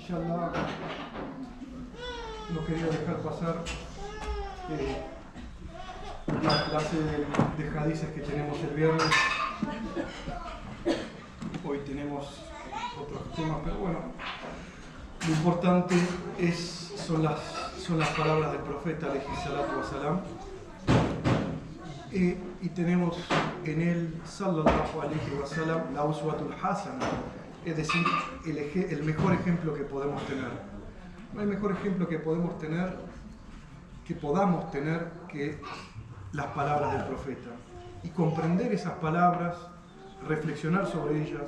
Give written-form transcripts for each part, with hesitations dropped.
Inshallah, no quería dejar pasar la clase de hadices que tenemos el viernes. Hoy tenemos otros temas, pero bueno, lo importante son las palabras del profeta alayhi salatu wa salam. Y tenemos en él, sallallahu alayhi wa sallam, la uswatul hasana, es decir, el mejor ejemplo que podemos tener. No hay mejor ejemplo que podamos tener que las palabras del profeta. Y comprender esas palabras, reflexionar sobre ellas,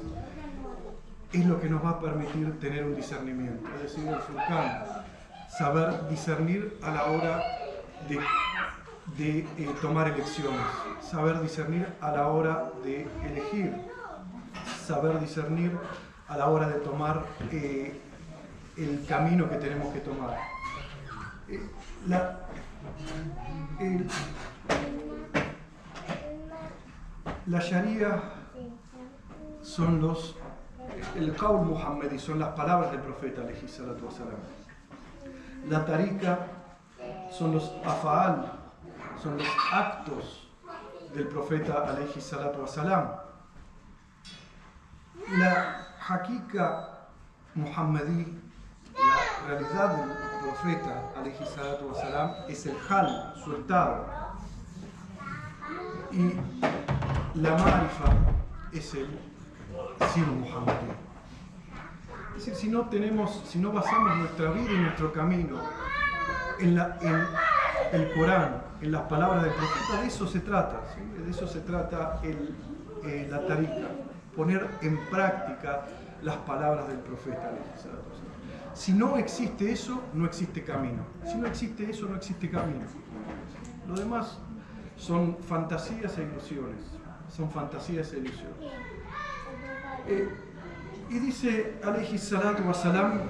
es lo que nos va a permitir tener un discernimiento. Es decir, el furqán, saber discernir a la hora de tomar elecciones, saber discernir a la hora de elegir, saber discernir a la hora de tomar el camino que tenemos que tomar. La Sharia son el qawl muhammadi, son las palabras del profeta alayhi salatu wa salam. La tarika son los afa'al, son los actos del profeta alayhi salatu wa salam. La hakika muhammadí, la realidad del profeta alayhi salatu wa salam, es el hal, su estado. Y la marifa es el sir muhammadí. Es decir, si no basamos nuestra vida y nuestro camino en el Corán, en las palabras del profeta, de eso se trata, ¿sí? De eso se trata la tarika, poner en práctica las palabras del profeta. Si no existe eso, no existe camino. Si no existe eso, no existe camino. Lo demás son fantasías e ilusiones. Son fantasías e ilusiones. Y dice, alayhi salatu wa salam,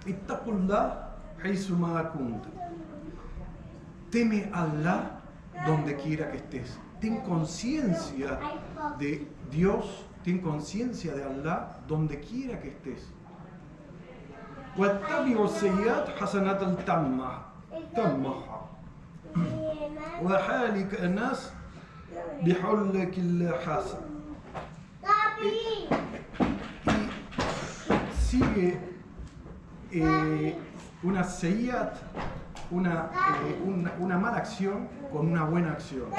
ittaqullah haythu ma kunt. Teme a Allah donde quiera que estés. Ten conciencia de Dios, ten conciencia de Allah donde quiera que estés. وَاتَّبِعُوا السَّيِّئَاتَ حَسَنَةً تَمَّحَا وَحَالِكَ النَّاسَ بِحُلِّكِ الْحَسَنِ. Y sigue una seyyat, una mala acción con una buena acción.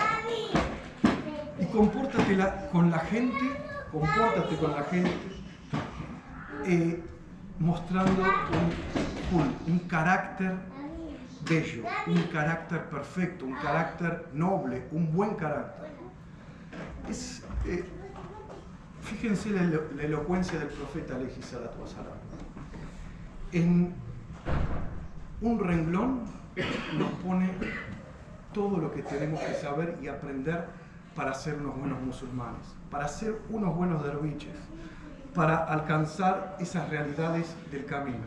Y compórtate con la gente mostrando un carácter bello, un carácter perfecto, un carácter noble, un buen carácter. Fíjense la elocuencia del profeta alayhi salatu wa salam. En un renglón nos pone todo lo que tenemos que saber y aprender para ser unos buenos musulmanes, para ser unos buenos derviches, para alcanzar esas realidades del camino.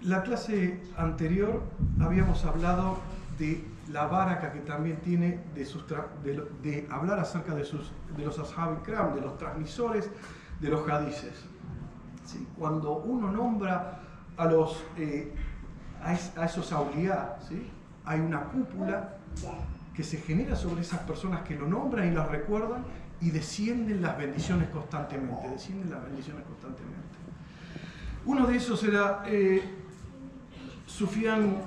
La clase anterior habíamos hablado de la baraka que también tiene de hablar acerca de los ashab ikram, de los transmisores de los hadices. ¿Sí? Cuando uno nombra a esos awliya, ¿sí? Hay una cúpula que se genera sobre esas personas que lo nombran y las recuerdan, y descienden las bendiciones constantemente, Uno de esos era Sufyan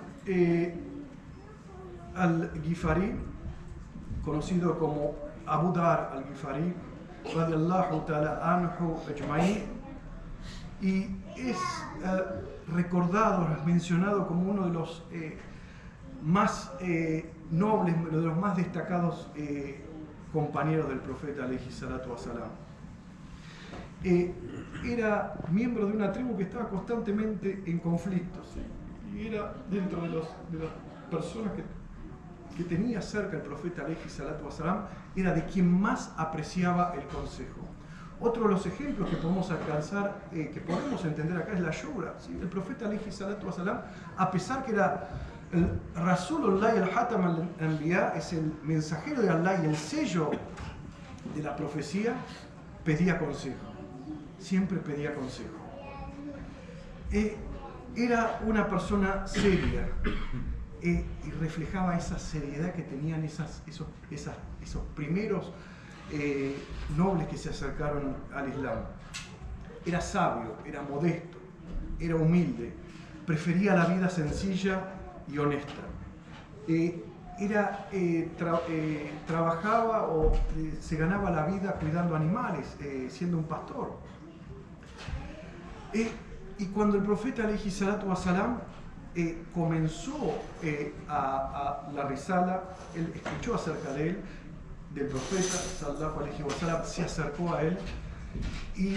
al-Ghifari, conocido como Abu Dar al-Ghifari, radiyallahu ta'ala anhu ajma'in, y es recordado, mencionado como uno de los más nobles, de los más destacados compañeros del profeta alayhi salatu wa salam. Era miembro de una tribu que estaba constantemente en conflictos, ¿sí? Y era dentro de las personas que tenía cerca el profeta alayhi salatu wa salam, era de quien más apreciaba el consejo. Otro de los ejemplos que podemos alcanzar, que podemos entender acá, es la shura, ¿sí? El profeta alayhi salatu wa salam, a pesar que era el Rasulullah y el Hatam al-Anbiya, es el mensajero de Allah y el sello de la profecía, pedía consejo. siempre pedía consejo. Era una persona seria y reflejaba esa seriedad que tenían esos primeros nobles que se acercaron al Islam. Era sabio, era modesto, era humilde, prefería la vida sencilla y honesta. Trabajaba o se ganaba la vida cuidando animales, siendo un pastor. Y cuando el profeta alayhi salatu wasalam comenzó a la risala, él escuchó acerca de él, del profeta sallallahu alayhi wasalam, se acercó a él y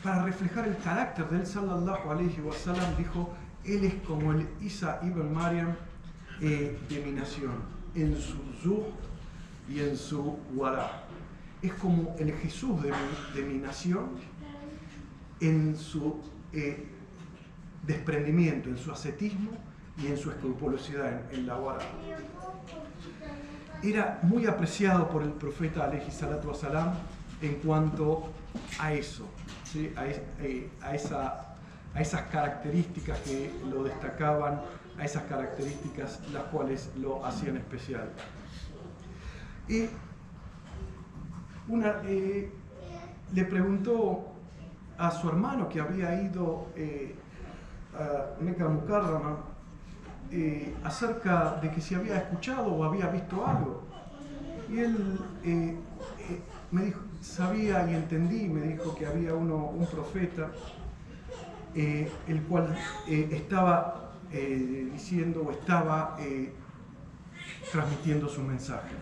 para reflejar el carácter de él sallallahu alayhi wasalam dijo: él es como el Isa ibn Maryam de mi nación, en su zuhd y en su wara. Es como el Jesús de mi nación en su desprendimiento, en su ascetismo y en su escrupulosidad, en la wara. Era muy apreciado por el profeta alayhi salatu wasalam en cuanto a eso, ¿sí? a esas características que lo destacaban, a esas características las cuales lo hacían especial. Le preguntó a su hermano que había ido a Meca Mukarrama acerca de que si había escuchado o había visto algo. Y él me dijo, sabía y entendí, me dijo que había un profeta el cual estaba diciendo o estaba transmitiendo su mensaje.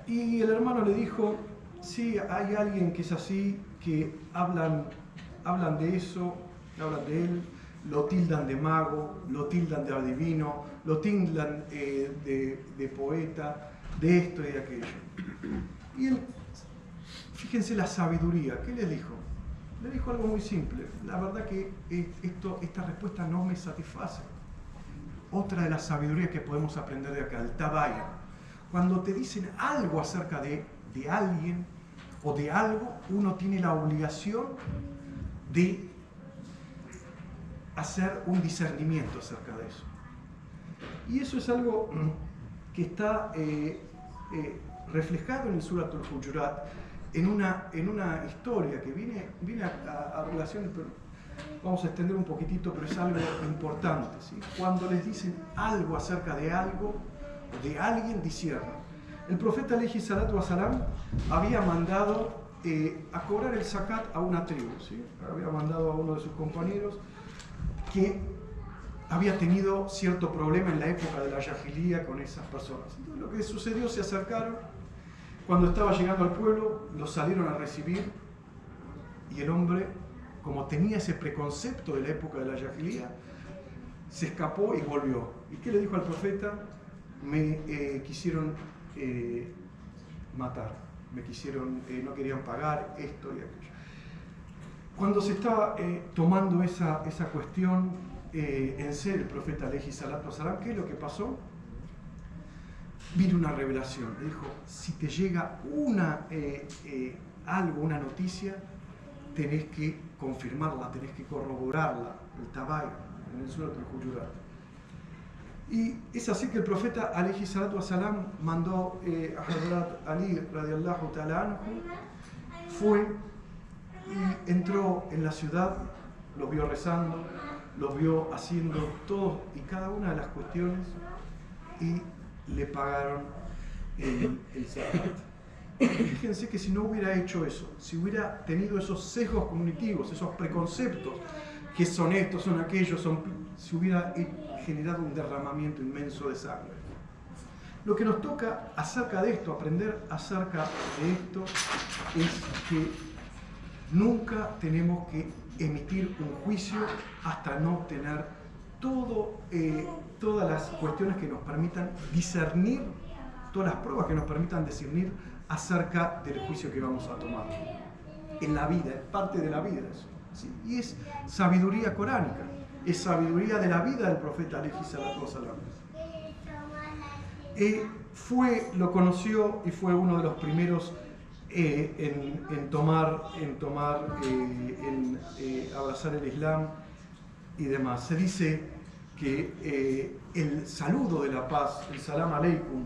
Y el hermano le dijo: sí, hay alguien que es así, que hablan de eso, hablan de él, lo tildan de mago, lo tildan de adivino, lo tildan de poeta, de esto y de aquello. Y él, fíjense la sabiduría, ¿qué le dijo? Le dijo algo muy simple: la verdad que esta respuesta no me satisface. Otra de las sabidurías que podemos aprender de acá, el tabaya. Cuando te dicen algo acerca de alguien o de algo, uno tiene la obligación de hacer un discernimiento acerca de eso. Y eso es algo que está reflejado en el Surat al-Hujurat, en una historia que viene a relación, pero vamos a extender un poquitito, pero es algo importante, ¿sí? Cuando les dicen algo acerca de algo o de alguien, disciernan. El profeta alayhi salatu wasalam había mandado a cobrar el zakat a una tribu, ¿sí? Había mandado a uno de sus compañeros que había tenido cierto problema en la época de la Yahilía con esas personas. Entonces lo que sucedió, se acercaron, cuando estaba llegando al pueblo, los salieron a recibir y el hombre, como tenía ese preconcepto de la época de la Yahilía, se escapó y volvió. ¿Y qué le dijo al profeta? Me quisieron matar, no querían pagar esto y aquello. Cuando se estaba tomando esa cuestión en serio, el profeta alayhi salatu wasalam, ¿qué es lo que pasó? Vino una revelación. Le dijo: si te llega algo, una noticia, tenés que confirmarla, tenés que corroborarla, el tabay, en el Surat al-Hujurat. Y es así que el profeta alayhi salatu wasalam mandó a Hazrat Ali radiallahu ta'ala anhu, fue y entró en la ciudad, los vio rezando, los vio haciendo todos y cada una de las cuestiones y le pagaron el zakat. Fíjense que si no hubiera hecho eso, si hubiera tenido esos sesgos cognitivos, esos preconceptos, que son estos, son aquellos, se hubiera generado un derramamiento inmenso de sangre. Lo que nos toca acerca de esto, aprender acerca de esto, es que nunca tenemos que emitir un juicio hasta no tener todas las cuestiones que nos permitan discernir, todas las pruebas que nos permitan discernir acerca del juicio que vamos a tomar. En la vida, es parte de la vida eso, ¿sí? Y es sabiduría coránica, es sabiduría de la vida del profeta alayhi salatu wasalam. Lo conoció y fue uno de los primeros abrazar el Islam y demás. Se dice que el saludo de la paz, el salam aleikum,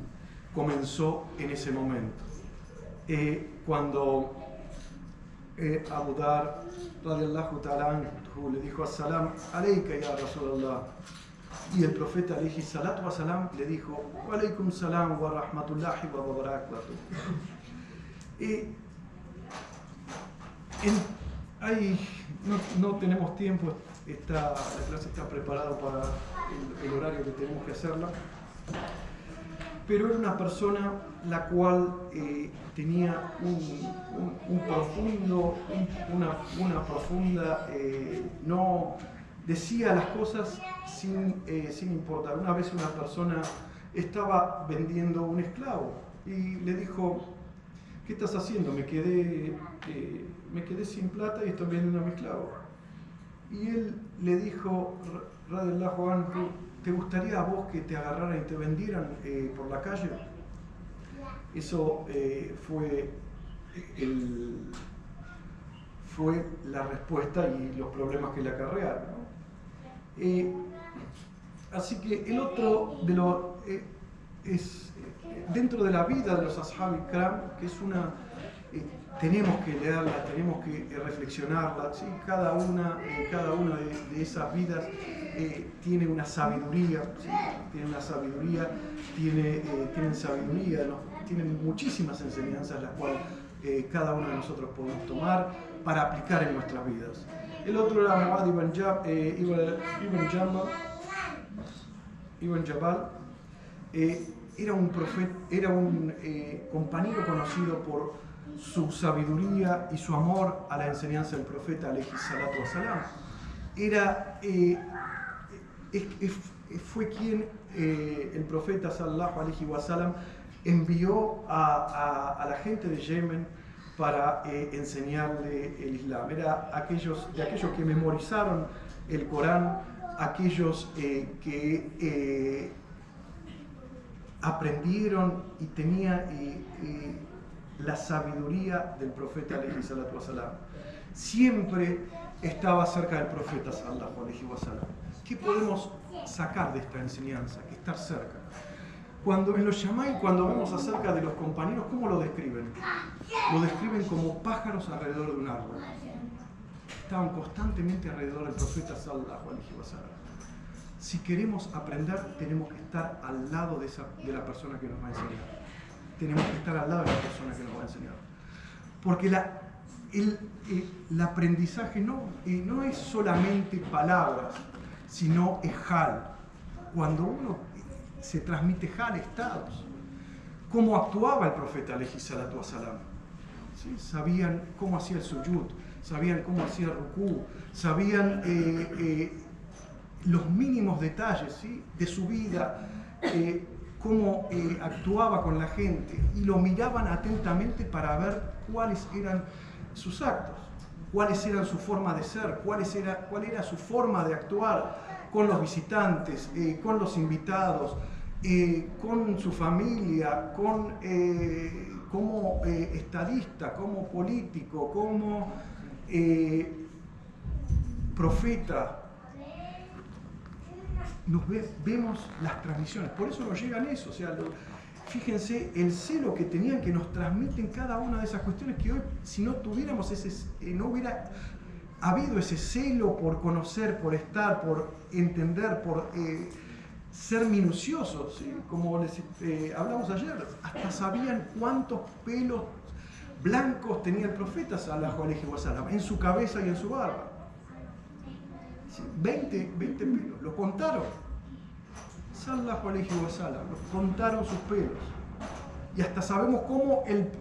comenzó en ese momento. Cuando Abu Dar radiyallahu ta'ala anhu le dijo as-salam alayka ya Rasulallah, y el profeta alayhi salatu wa salam le dijo wa alaykum salam wa rahmatullahi wa barakatuh. No tenemos tiempo, la clase está preparada para el horario que tenemos que hacerla, pero era una persona la cual tenía una profunda, no decía las cosas sin importar. Una vez una persona estaba vendiendo un esclavo y le dijo: ¿qué estás haciendo? Me quedé sin plata y estoy vendiendo a mi esclavo. Y él le dijo, radiyallahu anhu: ¿te gustaría a vos que te agarraran y te vendieran por la calle? Eso fue la respuesta y los problemas que le acarrearon, ¿no? Así que el otro es dentro de la vida de los Ashab Ikram, que es tenemos que leerla, tenemos que reflexionarla, ¿sí? Cada una de esas vidas tiene una sabiduría, ¿sí? Tienen sabiduría, ¿no? Tienen muchísimas enseñanzas las cuales cada uno de nosotros podemos tomar para aplicar en nuestras vidas. El otro era Muad ibn Jabal. Era un profeta, era un compañero conocido por su sabiduría y su amor a la enseñanza del profeta alayhi salatu wasalam. Fue quien el profeta sallallahu alayhi wasallam envió a la gente de Yemen para enseñarle el Islam. Era de aquellos que memorizaron el Corán, aquellos que aprendieron y tenían la sabiduría del profeta alayhi salatu wasalam. Siempre estaba cerca del profeta sallallahu alayhi wasalam. ¿Qué podemos sacar de esta enseñanza? Que estar cerca. En los Yamai, cuando vemos acerca de los compañeros, ¿cómo lo describen? Lo describen como pájaros alrededor de un árbol. Estaban constantemente alrededor del profeta sallallahu alayhi wasalam. Si queremos aprender, tenemos que estar al lado de la persona que nos va a enseñar. Tenemos que estar al lado de la persona que nos va a enseñar. Porque el aprendizaje no es solamente palabras, sino es hal. Cuando uno se transmite hal, estados. ¿Cómo actuaba el profeta alayhi salatu wasalam? ¿Sí? Sabían cómo hacía el suyud, sabían cómo hacía el rukú, sabían los mínimos detalles, ¿sí? De su vida, cómo actuaba con la gente, y lo miraban atentamente para ver cuáles eran sus actos, cuáles eran su forma de ser, cuál era su forma de actuar con los visitantes, con los invitados, con su familia, como estadista, como político, como profeta. Vemos las transmisiones, por eso nos llegan eso. O sea, fíjense el celo que tenían, que nos transmiten cada una de esas cuestiones, que hoy, si no tuviéramos no hubiera habido ese celo por conocer, por estar, por entender, por ser minuciosos, ¿sí? Como hablamos ayer, hasta sabían cuántos pelos blancos tenía el profeta sallallahu alayhi wasallam en su cabeza y en su barba. 20 pelos, lo contaron. Sallallahu alayhi wasallam, contaron sus pelos. Y hasta sabemos cómo el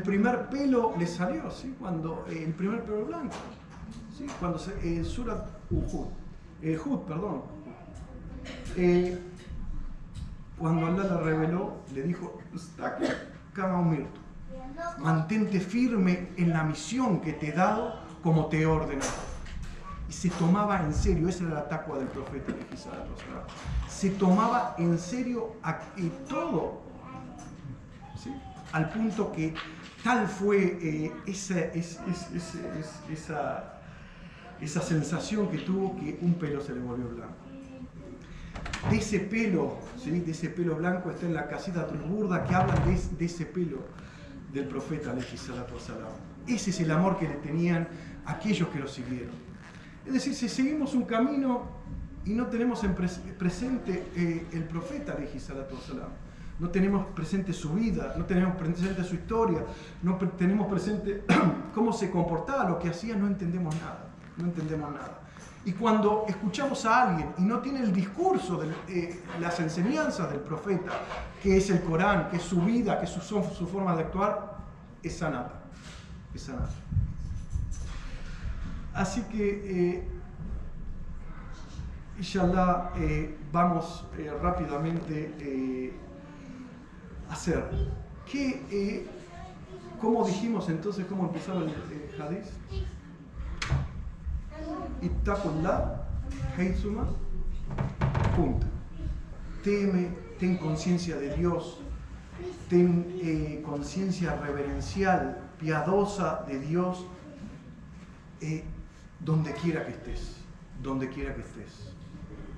primer pelo le salió, ¿sí? Cuando el primer pelo blanco, ¿sí? Cuando Surat Hud, cuando Allah le reveló, le dijo: mantente firme en la misión que te he dado, como te he ordenado. Y se tomaba en serio, esa era la taqwa del profeta, se tomaba en serio todo, ¿sí? al punto que tal fue esa sensación que tuvo que un pelo se le volvió blanco. De ese pelo, ¿sí? De ese pelo blanco está en la casita Burda que habla de ese pelo del profeta alayhi salatu wasalam. Ese es el amor que le tenían aquellos que lo siguieron. Es decir, si seguimos un camino y no tenemos presente el profeta alayhi salatu wasalam, no tenemos presente su vida, no tenemos presente su historia, no tenemos presente cómo se comportaba, lo que hacía, no entendemos nada. No entendemos nada. Y cuando escuchamos a alguien y no tiene el discurso, las enseñanzas del profeta, que es el Corán, que es su vida, que es su forma de actuar, es sanata. Es sanata. Así que, inshallah, vamos rápidamente a hacer. ¿Cómo dijimos entonces, cómo empezaba el hadith? Ittaqullah haythuma kunta. Teme, ten conciencia de Dios, ten conciencia reverencial, piadosa de Dios, donde quiera que estés, donde quiera que estés.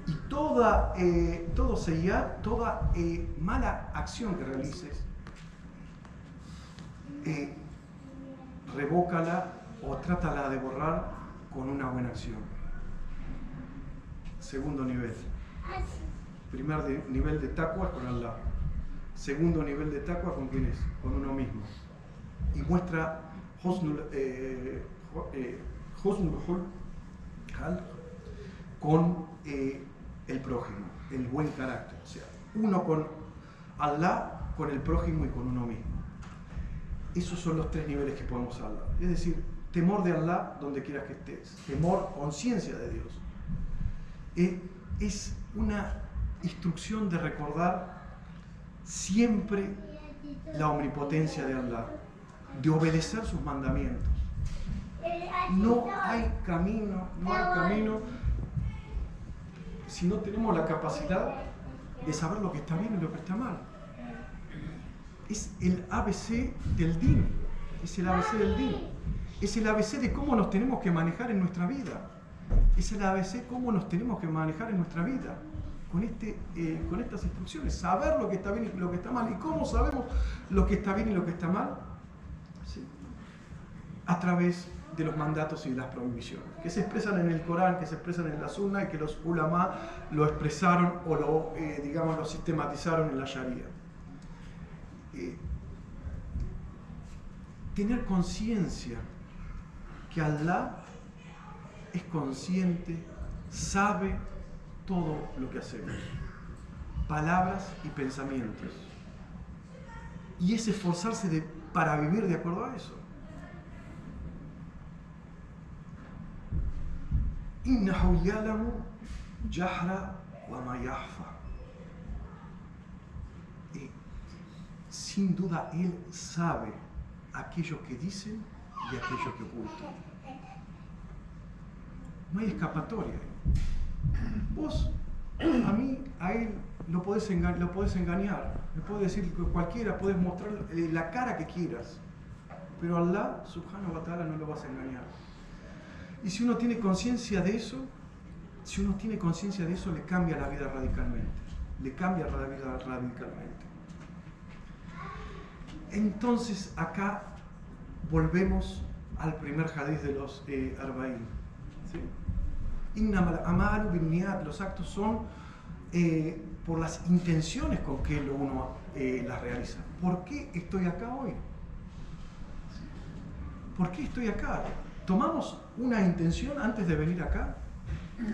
Y todo seyyar, toda mala acción que realices, revócala o trátala de borrar con una buena acción. Segundo nivel. Primer nivel de taqwa con Allah. Segundo nivel de taqwa ¿con quién es? Con uno mismo. Y muestra husnul khalq con el prójimo, el buen carácter. O sea, uno con Allah, con el prójimo y con uno mismo. Esos son los tres niveles que podemos hablar. Es decir, temor de Allah donde quieras que estés. Temor, conciencia de Dios. Es una instrucción de recordar siempre la omnipotencia de Allah, de obedecer sus mandamientos. No hay camino si no tenemos la capacidad de saber lo que está bien y lo que está mal. Es el ABC del din. Es el ABC del din. Es el ABC de cómo nos tenemos que manejar en nuestra vida. Es el ABC cómo nos tenemos que manejar en nuestra vida. Con estas instrucciones. Saber lo que está bien y lo que está mal. ¿Y cómo sabemos lo que está bien y lo que está mal? ¿Sí? A través de los mandatos y de las prohibiciones. Que se expresan en el Corán, que se expresan en la Sunna y que los ulama lo expresaron o lo sistematizaron en la Sharia. Tener conciencia que Allah es consciente, sabe todo lo que hacemos, palabras y pensamientos, y es esforzarse para vivir de acuerdo a eso. Innahu ya'lamu jahra wa ma yakhfa. Sin duda Él sabe aquello que dicen y aquello que ocultan. No hay escapatoria. Vos, a él lo podés engañar, le podés decir que cualquiera, podés mostrar la cara que quieras, pero Allah subhanahu wa ta'ala no lo vas a engañar. Y si uno tiene conciencia de eso, le cambia la vida radicalmente. Le cambia la vida radicalmente. Entonces acá volvemos al primer hadith de los Arba'in. ¿Sí? Innamal a'malu binniyat, los actos son por las intenciones con que uno las realiza. ¿Por qué estoy acá hoy? ¿Por qué estoy acá? ¿Tomamos una intención antes de venir acá?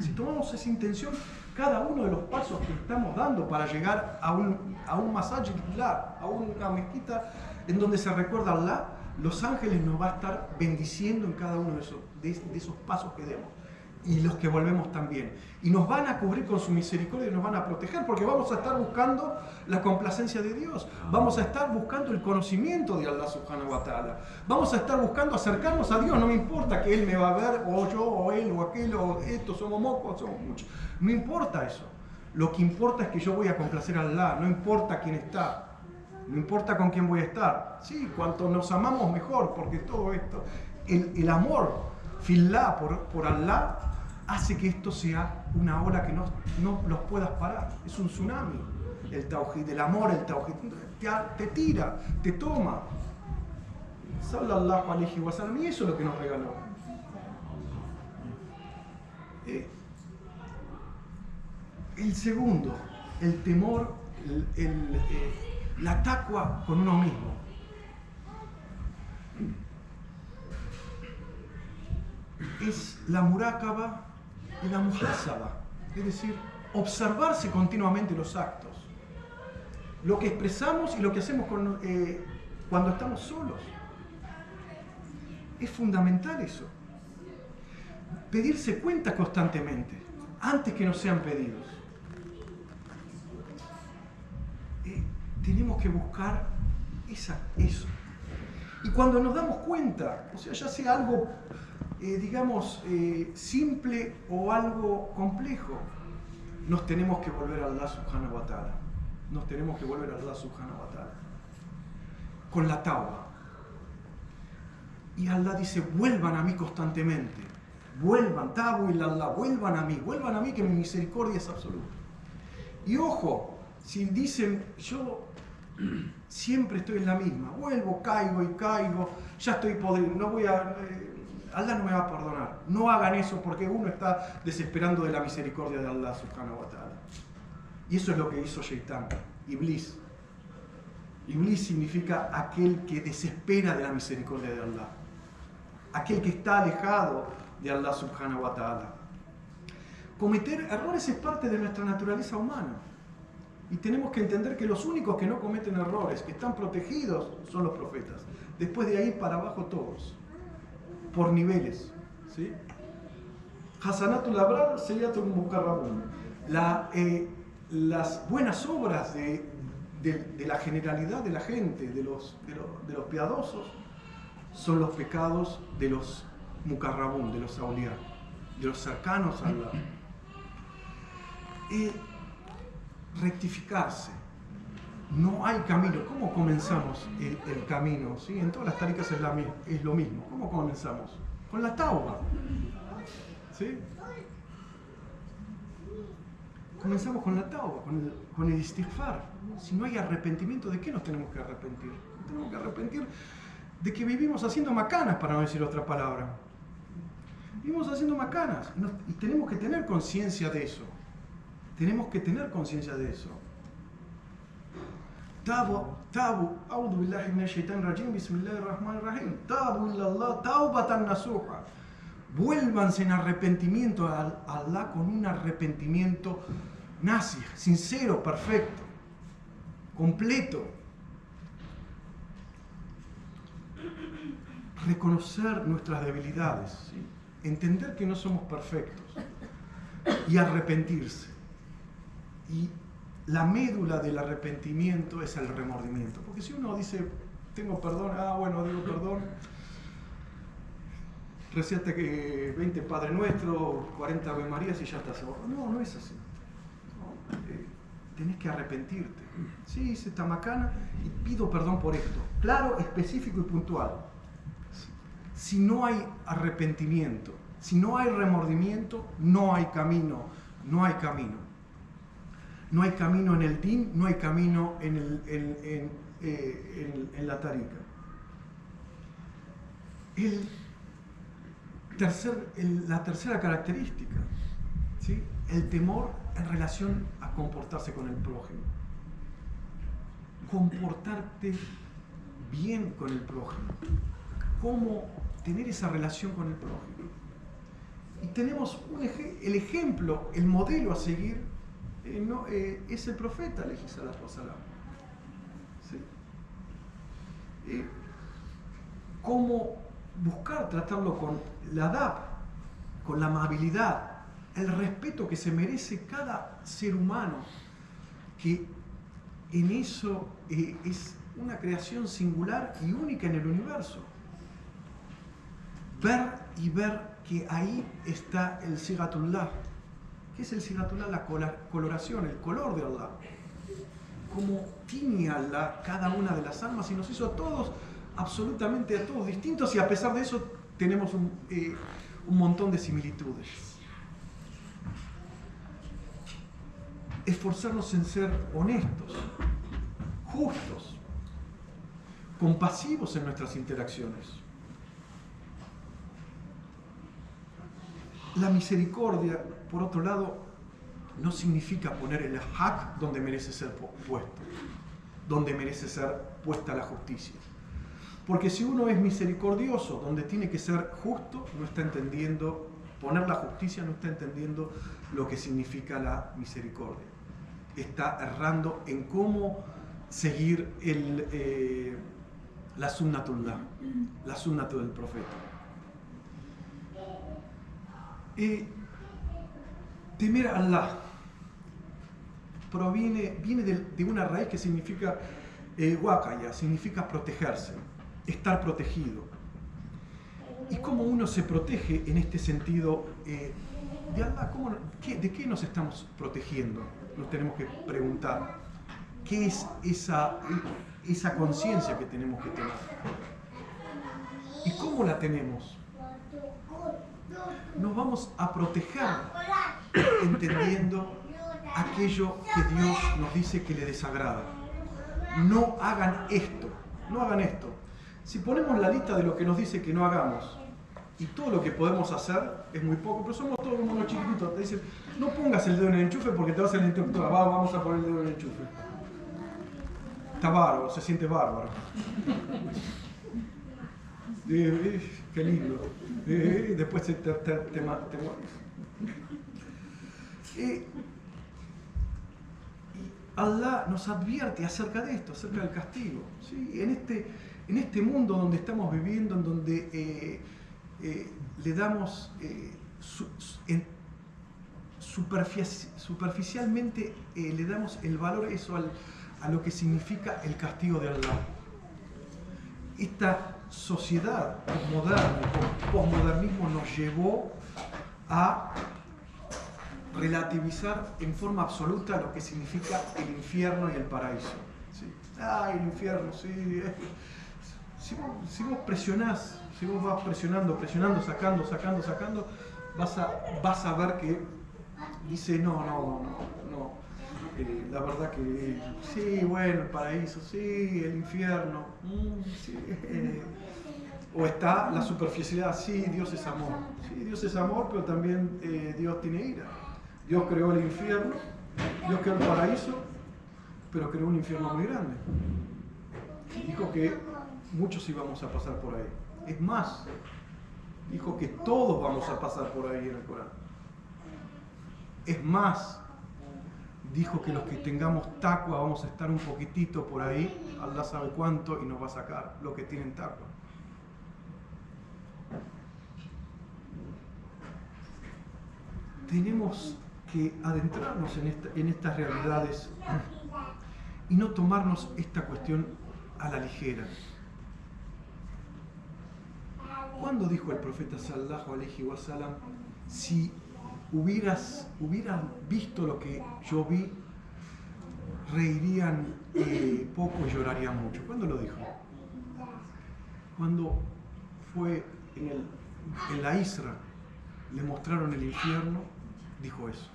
Si tomamos esa intención, cada uno de los pasos que estamos dando para llegar a un masajid Allah, a una mezquita en donde se recuerda a Allah, los ángeles nos va a estar bendiciendo en cada uno de esos pasos que demos. Y los que volvemos también. Y nos van a cubrir con su misericordia y nos van a proteger, porque vamos a estar buscando la complacencia de Dios. Vamos a estar buscando el conocimiento de Allah subhanahu wa ta'ala. Vamos a estar buscando acercarnos a Dios. No me importa que Él me va a ver, o yo, o Él, o aquel, o esto, somos mocos, somos muchos. No importa eso. Lo que importa es que yo voy a complacer a Allah. No importa quién está. No importa con quién voy a estar. Sí, cuanto nos amamos mejor, porque todo esto, el amor, filá, por Allah, hace que esto sea una ola que no los puedas parar. Es un tsunami. El tawhid, el amor, el tawhid, te tira, te toma. Sallallahu alayhi wa sallam, y eso es lo que nos regaló. El segundo, el temor, la taqwa con uno mismo. Es la murácaba y la muhasaba, es decir, observarse continuamente los actos, lo que expresamos y lo que hacemos cuando estamos solos. Es fundamental eso. Pedirse cuenta constantemente, antes que nos sean pedidos. Tenemos que buscar eso. Y cuando nos damos cuenta, o sea, ya sea algo, simple o algo complejo, nos tenemos que volver a Allah subhanahu wa ta'ala. Nos tenemos que volver a Allah subhanahu wa ta'ala. Con la tauba. Y Allah dice, vuelvan a mí constantemente. Vuelvan, tabu ilallah, vuelvan a mí que mi misericordia es absoluta. Y ojo, si dicen, yo siempre estoy en la misma, vuelvo, caigo, ya estoy podrido, Allah no me va a perdonar. No hagan eso porque uno está desesperando de la misericordia de Allah subhanahu wa ta'ala. Y eso es lo que hizo Shaitán, Iblis. Iblis significa aquel que desespera de la misericordia de Allah. Aquel que está alejado de Allah subhanahu wa ta'ala. Cometer errores es parte de nuestra naturaleza humana. Y tenemos que entender que los únicos que no cometen errores, que están protegidos, son los profetas. Después de ahí para abajo todos. Por niveles. ¿Sí? Hasanatul Abrar, Sayyatul Mukarrabun. Las buenas obras de la generalidad de la gente, de los piadosos, son los pecados de los Mukarrabun, de los Auliá, de los cercanos a Allah. Rectificarse. No hay camino. ¿Cómo comenzamos el camino? ¿Sí? En todas las taricas es lo mismo. ¿Cómo comenzamos? Con la tauba. ¿Sí? Comenzamos con la tauba, con el istighfar. Si no hay arrepentimiento, ¿de qué nos tenemos que arrepentir? Nos tenemos que arrepentir de que vivimos haciendo macanas, para no decir otra palabra. Vivimos haciendo macanas y tenemos que tener conciencia de eso. Tenemos que tener conciencia de eso. Tabu, a'udhu billahi minash shaitanir rajim, bismillahir rahmanir rahim. Tabu ilallah taubatan nasuha. Vuélvanse en arrepentimiento a Allah con un arrepentimiento nazi, sincero, perfecto, completo. Reconocer nuestras debilidades, ¿sí? Entender que no somos perfectos y arrepentirse. Y la médula del arrepentimiento es el remordimiento. Porque si uno dice, tengo perdón, digo perdón, receta que 20 Padre Nuestro, 40 Ave Marías y ya está seguro. No es así. No, tenés que arrepentirte. Sí, hice esta macana y pido perdón por esto. Claro, específico y puntual. Si no hay arrepentimiento, si no hay remordimiento, no hay camino. No hay camino. No hay camino en el din, no hay camino en la tarika. La tercera característica, ¿sí? El temor en relación a comportarse con el prójimo. Comportarte bien con el prójimo. Cómo tener esa relación con el prójimo. Y tenemos el ejemplo, el modelo a seguir, es el profeta, alayhi salatu wasalam. ¿Sí? Cómo buscar tratarlo con la adab, con la amabilidad, el respeto que se merece cada ser humano, que en eso es una creación singular y única en el universo. Ver que ahí está el Sigatullah. ¿Qué es el Sigatullah? La coloración, el color de Allah. como tiene Allah cada una de las almas y nos hizo a todos, absolutamente a todos distintos, y a pesar de eso tenemos un montón de similitudes. Esforzarnos en ser honestos, justos, compasivos en nuestras interacciones. La misericordia, por otro lado, no significa poner el haq donde merece ser puesto, donde merece ser puesta la justicia. Porque si uno es misericordioso donde tiene que ser justo, no está entendiendo, poner la justicia no está entendiendo lo que significa la misericordia. Está errando en cómo seguir la sunnatullah, la sunnatu del profeta. Temer a Allah viene de una raíz que significa waqaya, significa protegerse, estar protegido. ¿Y cómo uno se protege en este sentido de Allah? ¿De qué nos estamos protegiendo? Nos tenemos que preguntar. ¿Qué es esa conciencia que tenemos que tener? ¿Y cómo la tenemos? Nos vamos a proteger entendiendo aquello que Dios nos dice que le desagrada. No hagan esto, no hagan esto. Si ponemos la lista de lo que nos dice que no hagamos y todo lo que podemos hacer es muy poco, pero somos todos como unos chiquititos. Te dicen, no pongas el dedo en el enchufe porque te vas a hacer el interruptor. Vamos a poner el dedo en el enchufe. Está bárbaro, se siente bárbaro. Qué lindo. Después te mueres. Y Allah nos advierte acerca de esto, acerca del castigo. ¿Sí? En este mundo donde estamos viviendo, en donde le damos superficialmente le damos el valor a lo que significa el castigo de Allah. Esta sociedad moderna, el posmodernismo nos llevó a relativizar en forma absoluta lo que significa el infierno y el paraíso. ¿Sí? El infierno, sí. Si vos presionás, si vos vas presionando, sacando, vas a ver que dice no. La verdad que sí, bueno, el paraíso, sí, el infierno, sí. O está la superficialidad, sí, Dios es amor. Sí, Dios es amor, pero también Dios tiene ira. Dios creó el infierno, Dios creó el paraíso, pero creó un infierno muy grande. Dijo que muchos íbamos a pasar por ahí. Es más, dijo que todos vamos a pasar por ahí en el Corán. Es más, dijo que los que tengamos taqwa vamos a estar un poquitito por ahí, Allah sabe cuánto, y nos va a sacar los que tienen taqwa. Tenemos que adentrarnos en estas realidades y no tomarnos esta cuestión a la ligera. ¿Cuándo dijo el profeta sallallahu alaihi wasallam, si hubieran visto lo que yo vi, reirían poco y llorarían mucho? ¿Cuándo lo dijo? Cuando fue en la Isra, le mostraron el infierno, dijo eso.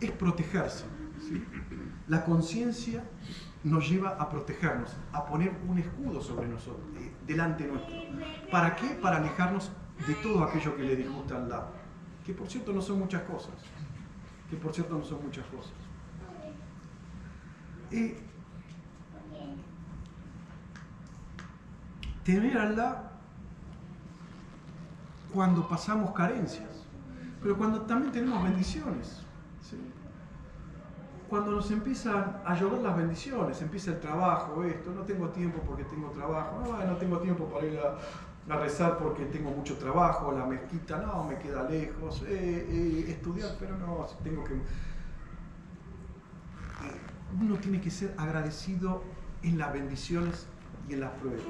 Es protegerse, ¿sí? La conciencia nos lleva a protegernos, a poner un escudo sobre nosotros, delante nuestro. ¿Para qué? Para alejarnos de todo aquello que le disgusta a Allah. Que por cierto no son muchas cosas. Temer a Allah cuando pasamos carencias, pero cuando también tenemos bendiciones. ¿Sí? Cuando nos empiezan a llover las bendiciones, empieza el trabajo, no tengo tiempo porque tengo trabajo, no tengo tiempo para ir a rezar porque tengo mucho trabajo, la mezquita no, me queda lejos, estudiar, pero no, tengo que... Uno tiene que ser agradecido en las bendiciones y en las pruebas.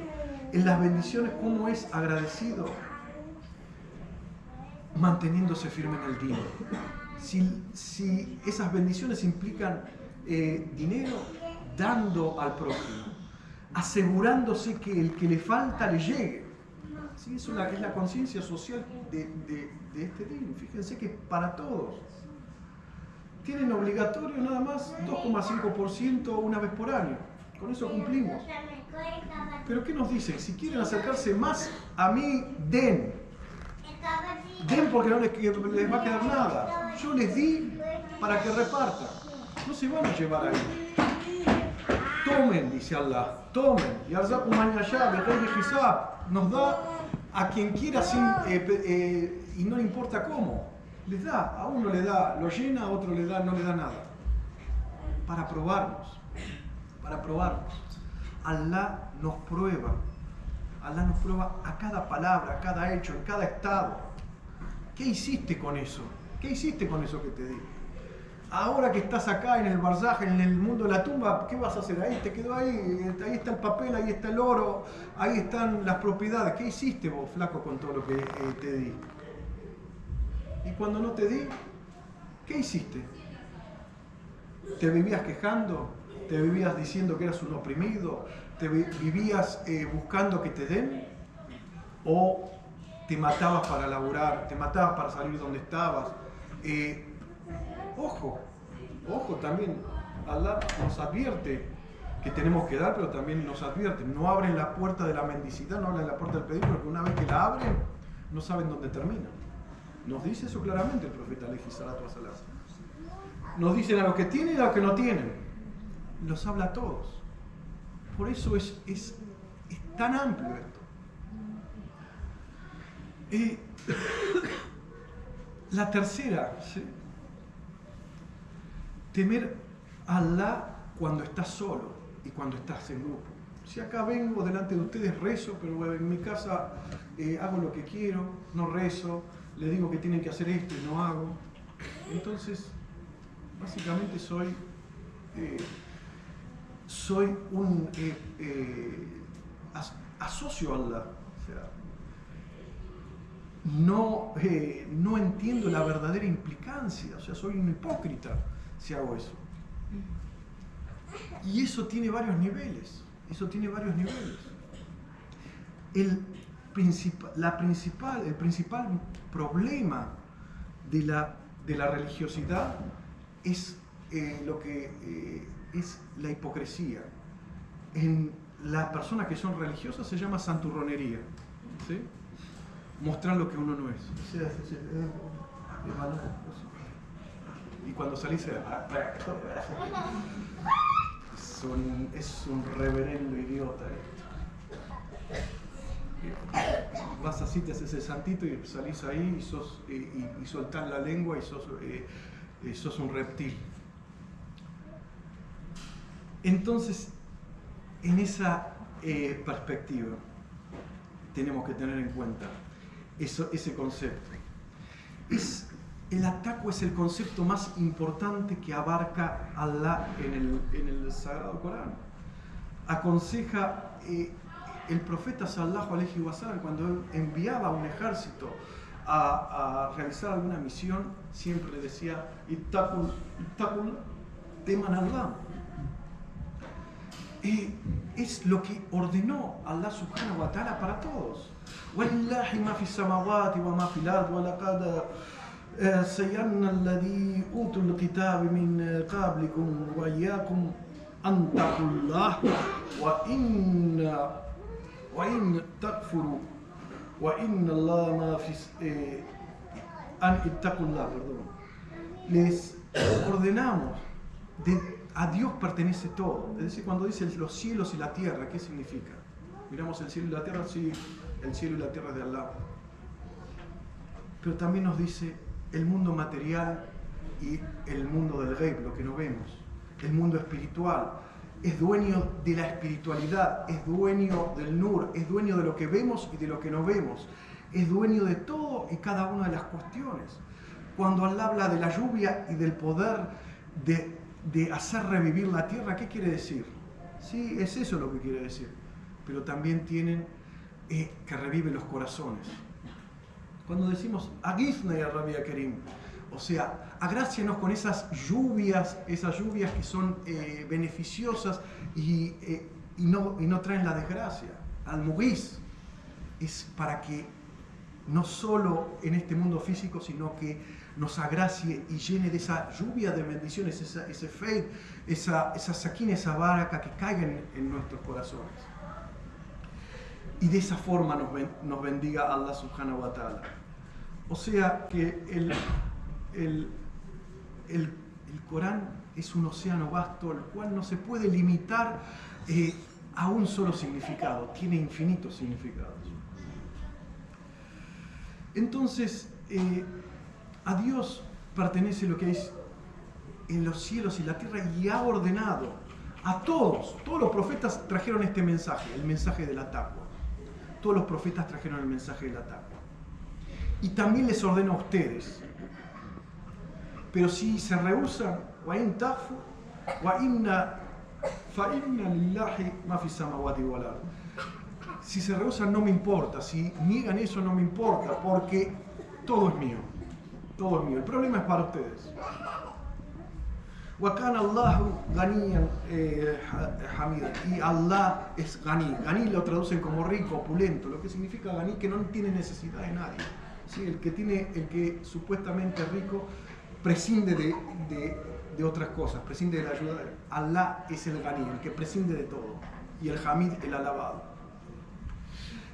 En las bendiciones, ¿cómo es agradecido? manteniéndose firme en el día. Si esas bendiciones implican dinero, dando al prójimo, asegurándose que el que le falta le llegue. ¿Sí? Es la conciencia social de este día. Fíjense que para todos. Tienen obligatorio nada más 2,5% una vez por año. Con eso cumplimos. Pero ¿qué nos dicen? Si quieren acercarse más a mí, den. Den porque no les va a quedar nada. Yo les di para que repartan. No se van a llevar ahí. Tomen, dice Allah. Tomen. Y nos da a quien quiera y no le importa cómo. Les da, a uno le da, lo llena, a otro le da, no le da nada. Para probarnos. Allah nos prueba a cada palabra, a cada hecho, en cada estado. ¿Qué hiciste con eso? ¿Qué hiciste con eso que te di? Ahora que estás acá en el barzaj, en el mundo de la tumba, ¿qué vas a hacer? Ahí te quedó ahí está el papel, ahí está el oro, ahí están las propiedades. ¿Qué hiciste vos, flaco, con todo lo que te di? Y cuando no te di, ¿qué hiciste? ¿Te vivías quejando? ¿Te vivías diciendo que eras un oprimido? ¿Te vivías buscando que te den? ¿O te matabas para laburar? ¿Te matabas para salir donde estabas? Ojo también, Allah nos advierte que tenemos que dar, pero también nos advierte, no abren la puerta de la mendicidad, no abren la puerta del pedir, porque una vez que la abren, no saben dónde termina. Nos dice eso claramente el profeta alayhi salatu wasalam. Nos dicen a los que tienen y a los que no tienen. Los habla a todos. Por eso es tan amplio esto. La tercera, ¿sí? Temer a Allah cuando estás solo y cuando estás en grupo. Si acá vengo delante de ustedes, rezo, pero en mi casa hago lo que quiero, no rezo, les digo que tienen que hacer esto y no hago. Entonces, básicamente soy un asocio a Allah. O sea, no entiendo la verdadera implicancia. O sea, soy un hipócrita si hago eso. Y eso tiene varios niveles. El principal problema de la religiosidad es lo que es la hipocresía. En las personas que son religiosas se llama santurronería, ¿sí? Mostrar lo que uno no es. Y cuando salís es un reverendo idiota esto. Vas así, te haces el santito y salís ahí y soltás la lengua y sos un reptil. Entonces, en esa perspectiva tenemos que tener en cuenta ese concepto. El ataque es el concepto más importante que abarca Allah en el Sagrado Corán. Aconseja el profeta sallallahu alaihi wasallam, cuando él enviaba un ejército a realizar alguna misión, siempre le decía ittaqul, teman Allah. Es lo que ordenó Allah subhanahu wa ta'ala para todos. وَلِلَّهِ مَا فِي السَّمَاوَاتِ وَمَا فِي الْأَرْضِ وَلَقَدْ سَيَّرْنَا الَّذِي أُوتُوا الْكِتَابَ مِنْ قَبْلِكُمْ وَإِيَّاكُمْ أَنْ اتَّقُوا اللَّهَ وَإِنْ تَكْفُرُوا وَإِنَّ اللَّهَ مَا فِي أَنْ اتَّقُوا اللَّهَ. Les ordenamos a Dios pertenece todo. Es decir, cuando dice los cielos y la tierra, ¿qué significa? Miramos el cielo y la tierra, sí, el cielo y la tierra es de Allah. Pero también nos dice el mundo material y el mundo del Ghaib, lo que no vemos. El mundo espiritual. Es dueño de la espiritualidad, es dueño del Nur, es dueño de lo que vemos y de lo que no vemos. Es dueño de todo y cada una de las cuestiones. Cuando Allah habla de la lluvia y del poder de hacer revivir la tierra, ¿qué quiere decir? Sí, es eso lo que quiere decir. Pero también tienen que revive los corazones. Cuando decimos Agizna ya Rabbi Kerim, o sea, agrácianos con esas lluvias que son beneficiosas y no traen la desgracia. Al-Mughis es para que no solo en este mundo físico, sino que nos agracie y llene de esa lluvia de bendiciones, ese fe, esa saquina, esa baraka que caigan en nuestros corazones. Y de esa forma nos bendiga Allah subhanahu wa ta'ala. O sea que el Corán es un océano vasto, el cual no se puede limitar a un solo significado, tiene infinitos significados. Entonces, a Dios pertenece lo que es en los cielos y la tierra y ha ordenado a todos los profetas trajeron este mensaje, el mensaje de la taqwa. Todos los profetas trajeron el mensaje de la taqwa. Y también les ordena a ustedes. Pero si se rehusan, وَإِن تَخْفُوا فَإِنَّ لِلَّهِ مَا فِي السَّمَاوَاتِ وَالْأَرْضِ. Si se rehusan no me importa, si niegan eso no me importa, porque todo es mío. Todo es mío. El problema es para ustedes. وَكَانَ اللَّهُ غَنِيًّا حَمِيدًا. Y Allah es Gani. Gani lo traducen como rico, opulento. Lo que significa Gani que no tiene necesidad de nadie. ¿Sí? El que supuestamente es rico prescinde de otras cosas, prescinde de la ayuda. Allah es el Gani, el que prescinde de todo. Y el Hamid, el alabado.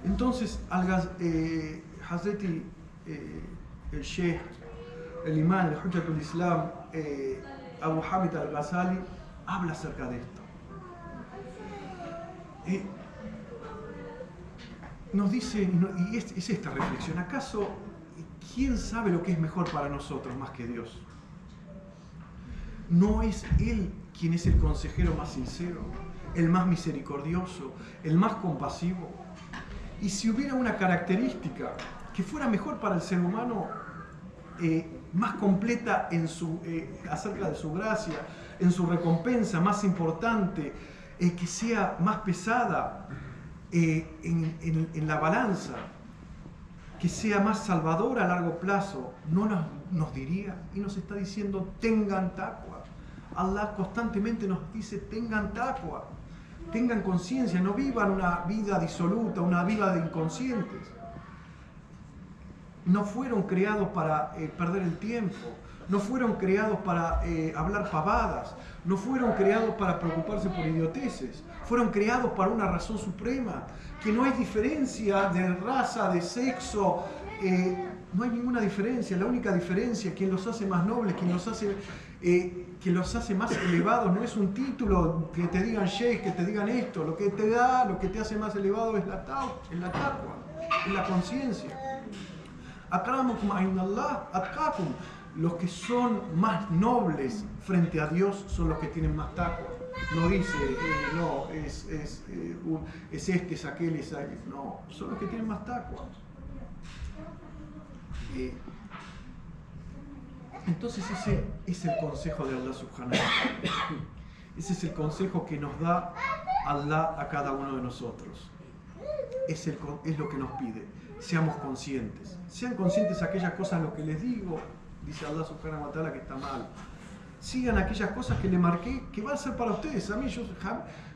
Entonces, Hazreti, el Sheikh, el Imán, el Hujjatul Islam, Abu Hamid al-Ghazali, habla acerca de esto. Nos dice, y es esta reflexión, ¿acaso quién sabe lo que es mejor para nosotros más que Dios? ¿No es Él quien es el consejero más sincero, el más misericordioso, el más compasivo? Y si hubiera una característica que fuera mejor para el ser humano, más completa acerca de su gracia, en su recompensa, más importante, que sea más pesada en la balanza, que sea más salvadora a largo plazo, no nos diría y nos está diciendo tengan taqwa. Allah constantemente nos dice tengan taqwa, tengan conciencia, no vivan una vida disoluta, una vida de inconscientes. No fueron creados para perder el tiempo, no fueron creados para hablar pavadas, no fueron creados para preocuparse por idioteces, fueron creados para una razón suprema, que no hay diferencia de raza, de sexo, no hay ninguna diferencia. La única diferencia, quien los hace más nobles, quien los hace más elevados, no es un título, que te digan sheikh, que te digan esto, lo que te hace más elevado es la taqwa, es la conciencia. Akramakum indallah atqakum. Los que son más nobles frente a Dios son los que tienen más taqwa. No dice, es este, es aquel, es aquel. No, son los que tienen más taqwa. Entonces ese es el consejo de Allah subhanahu wa ta'ala. Ese es el consejo que nos da Allah a cada uno de nosotros. Es lo que nos pide. Seamos conscientes. Sean conscientes de aquellas cosas, lo que les digo, dice Allah subhanahu wa ta'ala, que está mal. Sigan aquellas cosas que le marqué, que van a ser para ustedes. A mí,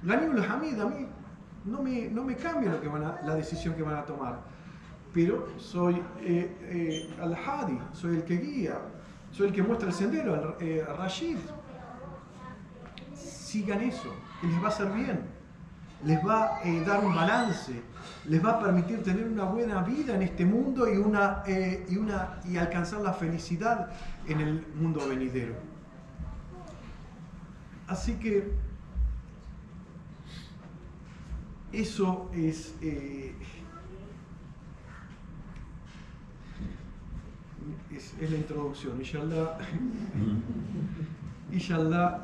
Ganiul Hamid, a mí no me cambia la decisión que van a tomar. Pero soy Al-Hadi, soy el que guía, soy el que muestra el sendero, Rashid. Sigan eso, que les va a hacer bien. Les va a dar un balance, les va a permitir tener una buena vida en este mundo y alcanzar la felicidad en el mundo venidero. Así que eso es la introducción. Inshallah,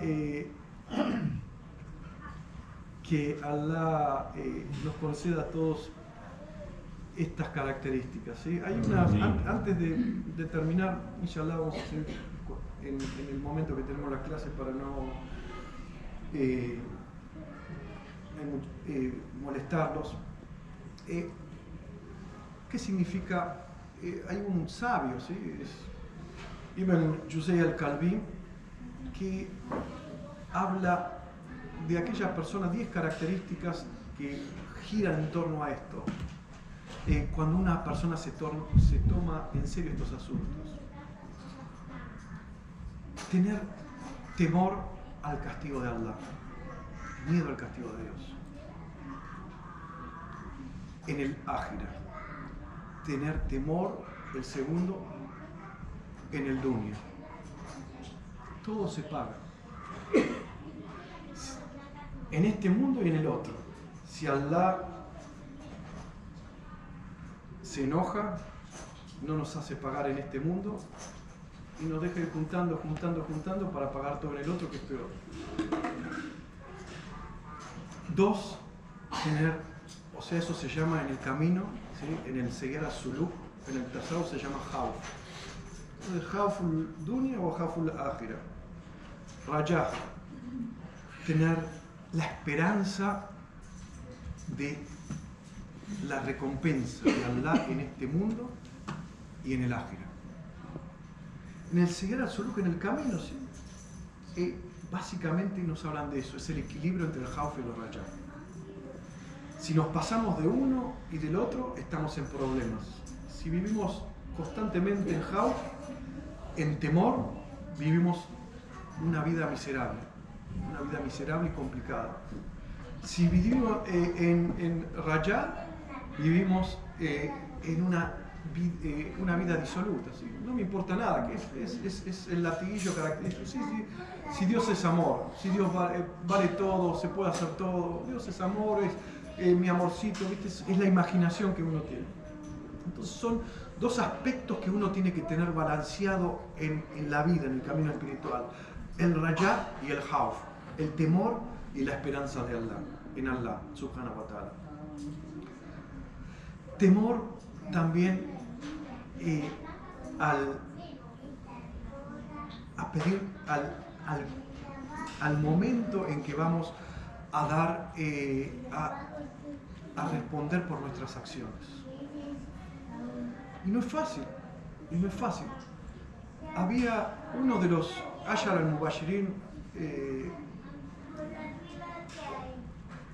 que Allah nos conceda a todos estas características, ¿sí? Hay antes de terminar, inshallah, vamos a hacer en el momento que tenemos las clases para no molestarlos. ¿Qué significa hay un sabio, ¿sí? Ibn Juzay al-Kalbi, que habla de aquellas personas, 10 características que giran en torno a esto. Cuando una persona se toma en serio estos asuntos. Tener temor al castigo de Allah, miedo al castigo de Dios. En el ákhira, tener temor, el segundo, en el dunya. Todo se paga. En este mundo y en el otro. Si Allah se enoja, no nos hace pagar en este mundo y nos deja ir juntando para pagar todo en el otro, que es peor. 2, tener, o sea, eso se llama en el camino, ¿sí? En el seguir a suluk, en el tasawwuf se llama khawf. Entonces, khawful dunya o khawful akhira. Rajah, tener la esperanza de la recompensa de Allah en este mundo y en el ákhira. En el seguir al suluk, en el camino, ¿sí? Básicamente nos hablan de eso, es el equilibrio entre el khawf y el rajah. Si nos pasamos de uno y del otro, estamos en problemas. Si vivimos constantemente en khawf, en temor, vivimos una vida miserable y complicada. Si vivimos en rajah, vivimos en una vida disoluta, ¿sí? No me importa nada, que es el latiguillo característico. Si Dios es amor, si Dios vale todo, se puede hacer todo, Dios es amor, es mi amorcito, ¿viste? Es la imaginación que uno tiene. Entonces son 2 aspectos que uno tiene que tener balanceado en la vida, en el camino espiritual: el rajah y el khawf, el temor y la esperanza de Allah, en Allah subhanahu wa ta'ala. Temor también a pedir al momento en que vamos a dar a responder por nuestras acciones. Y no es fácil. Había uno de los Ashar al-Mubashirin,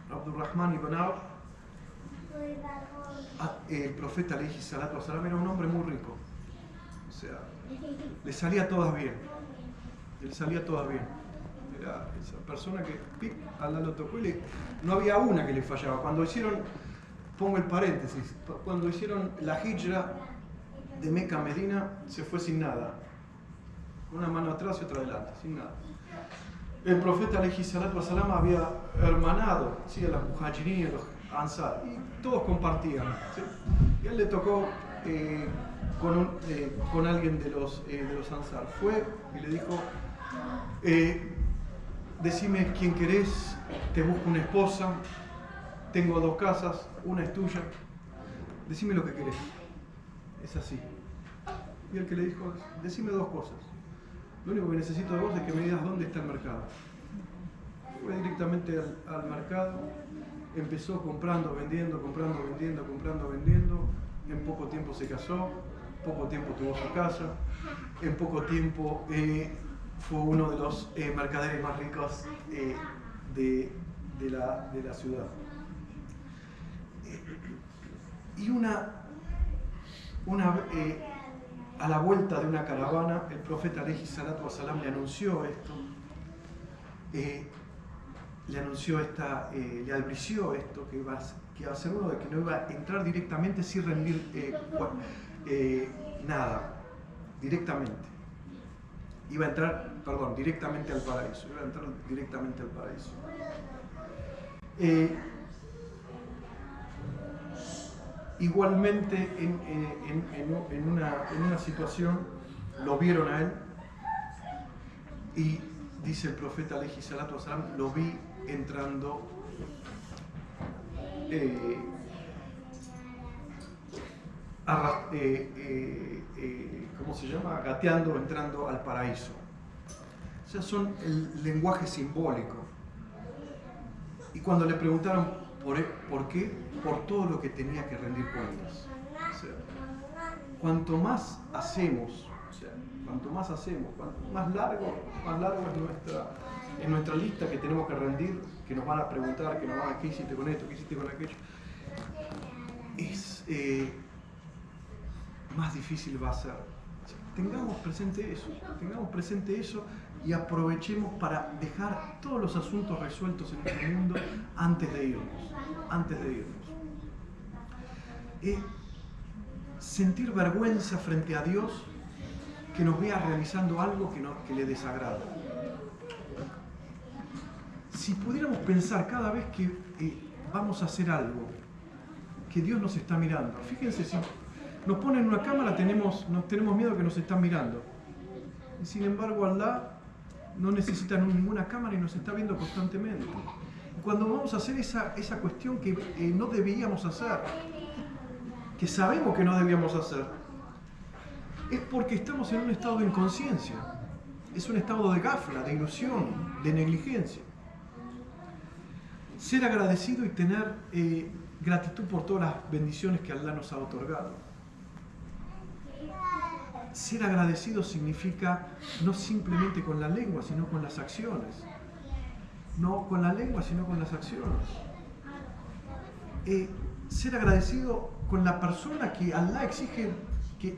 Abdurrahman ibn Auf, el profeta alayhi salatu wasalam, era un hombre muy rico. O sea, le salía todas bien. Era esa persona que Allah lo tocó y no había una que le fallaba. Cuando hicieron, pongo el paréntesis, cuando hicieron la hijra de Meca a Medina, se fue sin nada. Una mano atrás y otra adelante, sin nada. El profeta alayhi salatu wasalam había hermanado, ¿sí?, a los muhajirin y a los ansar, y todos compartían, ¿sí? Y a él le tocó con alguien de los ansar. Fue y le dijo: decime quién querés, te busco una esposa, tengo 2 casas, una es tuya, decime lo que querés. Es así. Y el que le dijo: decime 2 cosas. Lo único que necesito de vos es que me digas dónde está el mercado. Fue directamente al mercado, empezó comprando, vendiendo. En poco tiempo se casó, poco tiempo tuvo su casa, en poco tiempo fue uno de los mercaderes más ricos de la ciudad. Y a la vuelta de una caravana, el profeta alayhi salatu wasalam le anunció esto, le advirtió esto, que iba a ser uno de que no iba a entrar directamente sin rendir nada, directamente. Iba a entrar, directamente al paraíso. Igualmente, en una situación, lo vieron a él y dice el profeta alayhi salatu wasalam: lo vi entrando ¿cómo se llama? Gateando, entrando al paraíso. O sea, son el lenguaje simbólico. Y cuando le preguntaron por qué, por todo lo que tenía que rendir cuentas. O sea, cuanto más hacemos, cuanto más largo es nuestra lista que tenemos que rendir, que nos van a preguntar, que nos van a ¿qué hiciste con esto? ¿Qué hiciste con aquello? Más difícil va a ser. Tengamos presente eso y aprovechemos para dejar todos los asuntos resueltos en este mundo antes de irnos. Sentir vergüenza frente a Dios que nos vea realizando algo que le desagrada. Si pudiéramos pensar cada vez que vamos a hacer algo, que Dios nos está mirando. Fíjense, si nos ponen en una cámara tenemos miedo que nos están mirando. Y sin embargo, Allah no necesita ninguna cámara y nos está viendo constantemente. Y cuando vamos a hacer esa cuestión que no debíamos hacer, que sabemos que no debíamos hacer, es porque estamos en un estado de inconsciencia. Es un estado de gafla, de ilusión, de negligencia. Ser agradecido y tener gratitud por todas las bendiciones que Allah nos ha otorgado. Ser agradecido significa no simplemente con la lengua, sino con las acciones. No con la lengua, sino con las acciones. Ser agradecido con la persona que Allah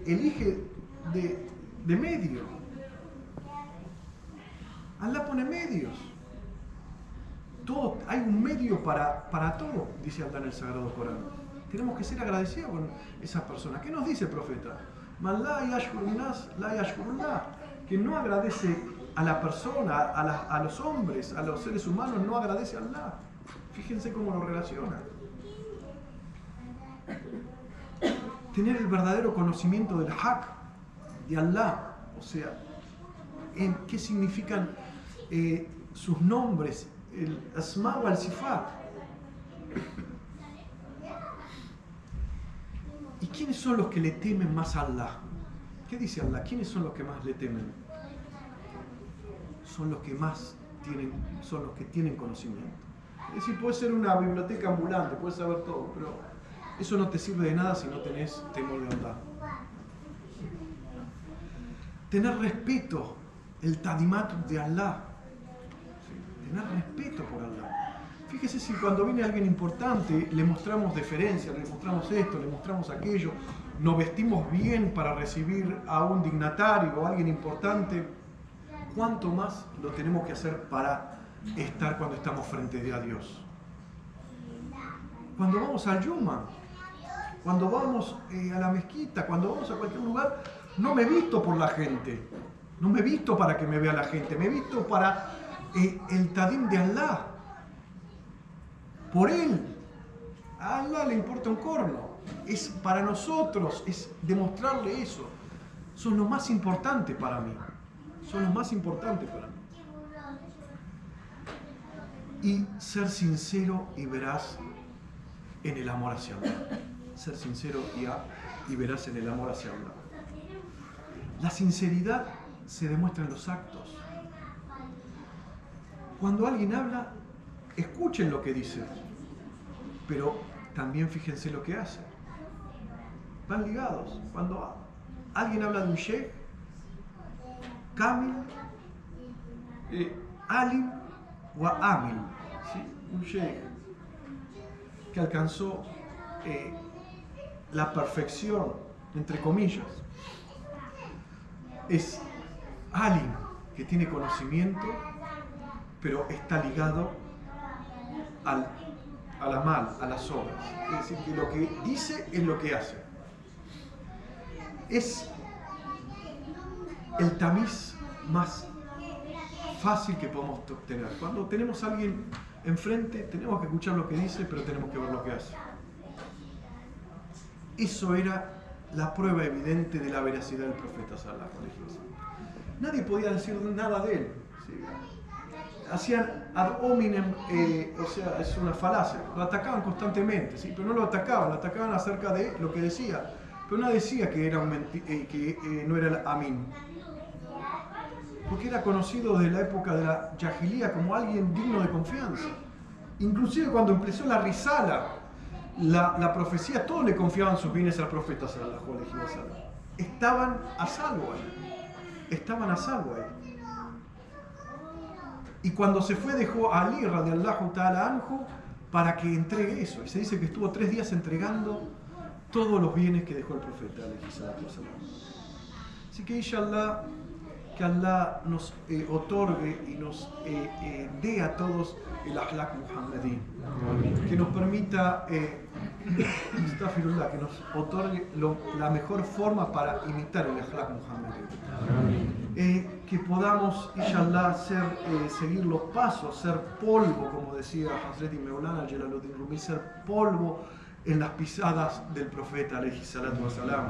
elige de medio. Allah pone medios. Hay un medio para todo, dice Allah en el Sagrado Corán. Tenemos que ser agradecidos con esa persona. ¿Qué nos dice el profeta? Man la yashkurun nas, la yashkurullah. Que no agradece a la persona, a los hombres, a los seres humanos, no agradece a Allah. Fíjense cómo lo relaciona. Tener el verdadero conocimiento del haq, de Allah, o sea, en qué significan sus nombres, el asma o el sifat. ¿Y quiénes son los que le temen más a Allah? ¿Qué dice Allah? ¿Quiénes son los que más le temen? Son los que tienen conocimiento. Es decir, puede ser una biblioteca ambulante, puedes saber todo, pero eso no te sirve de nada si no tenés temor de Allah. Tener respeto, el tadimat de Allah. Tener respeto por Allah. Fíjese si cuando viene alguien importante le mostramos deferencia, le mostramos esto, le mostramos aquello, nos vestimos bien para recibir a un dignatario o a alguien importante, ¿cuánto más lo tenemos que hacer para estar cuando estamos frente a Dios? Cuando vamos al Yuma, cuando vamos a la mezquita, cuando vamos a cualquier lugar, no me visto por la gente, no me visto para que me vea la gente, me visto para el tadim de Allah. Por Él, a Allah le importa un corno. Es para nosotros, es demostrarle eso. Son lo más importante para mí. Son los más importantes para mí. Y ser sincero y veraz en el amor hacia Allah. Ser sincero y veraz en el amor hacia Allah. La sinceridad se demuestra en los actos. Cuando alguien habla, escuchen lo que dice, pero también fíjense lo que hace. Van ligados. Cuando alguien habla de un sheikh, kamil, alim o amil, ¿sí? Un sheikh que alcanzó la perfección, entre comillas, es alim, que tiene conocimiento, pero está ligado al amal, a las obras. Es decir, que lo que dice es lo que hace. Es el tamiz más fácil que podemos tener. Cuando tenemos a alguien enfrente, tenemos que escuchar lo que dice, pero tenemos que ver lo que hace. Eso era la prueba evidente de la veracidad del profeta sallallahu alaihi wasallam. Nadie podía decir nada de él. ¿Sí? Hacían ad hominem, o sea, es una falacia. Lo atacaban constantemente, ¿sí? Pero no lo atacaban acerca de lo que decía. Pero no decía que era no era el Amin. Porque era conocido desde la época de la Yahilía como alguien digno de confianza. Inclusive cuando empezó la Risala, la profecía, todos le confiaban sus bienes al profeta sallallahu alaihi wasallam. estaban a salvo ahí. Estaban a salvo ahí. Y cuando se fue dejó a Ali radiallahu ta'ala anhu para que entregue eso. Y se dice que estuvo 3 días entregando todos los bienes que dejó el profeta. Así que inshallah, que Allah nos otorgue y nos dé a todos el akhlaq muhammadí. Que nos permita, que nos otorgue la mejor forma para imitar el akhlaq muhammadí. Que podamos, inshallah, seguir los pasos, ser polvo, como decía Hazrat Maulana Jalaluddin Rumi, ser polvo en las pisadas del profeta alayhi salatu wasalam.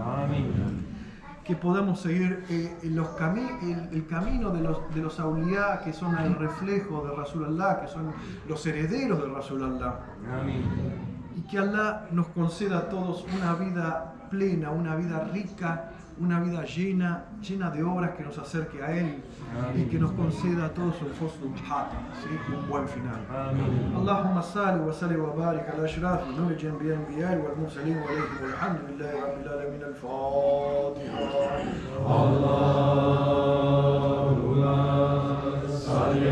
Que podamos seguir el camino de los awliya, que son el reflejo de Rasulullah, que son los herederos de Rasulullah. Y que Allah nos conceda a todos una vida plena, una vida rica, una vida llena de obras que nos acerque a Él. Y que nos conceda a todos un husnul khatima, ¿sí? Un buen final. Allahumma salli wa salli wa barik ala ashrafi nur al-anbiya wal mursalin wa alayhi walhamdulillahi rabbil alamin. Al-Fatiha. Allahumma salli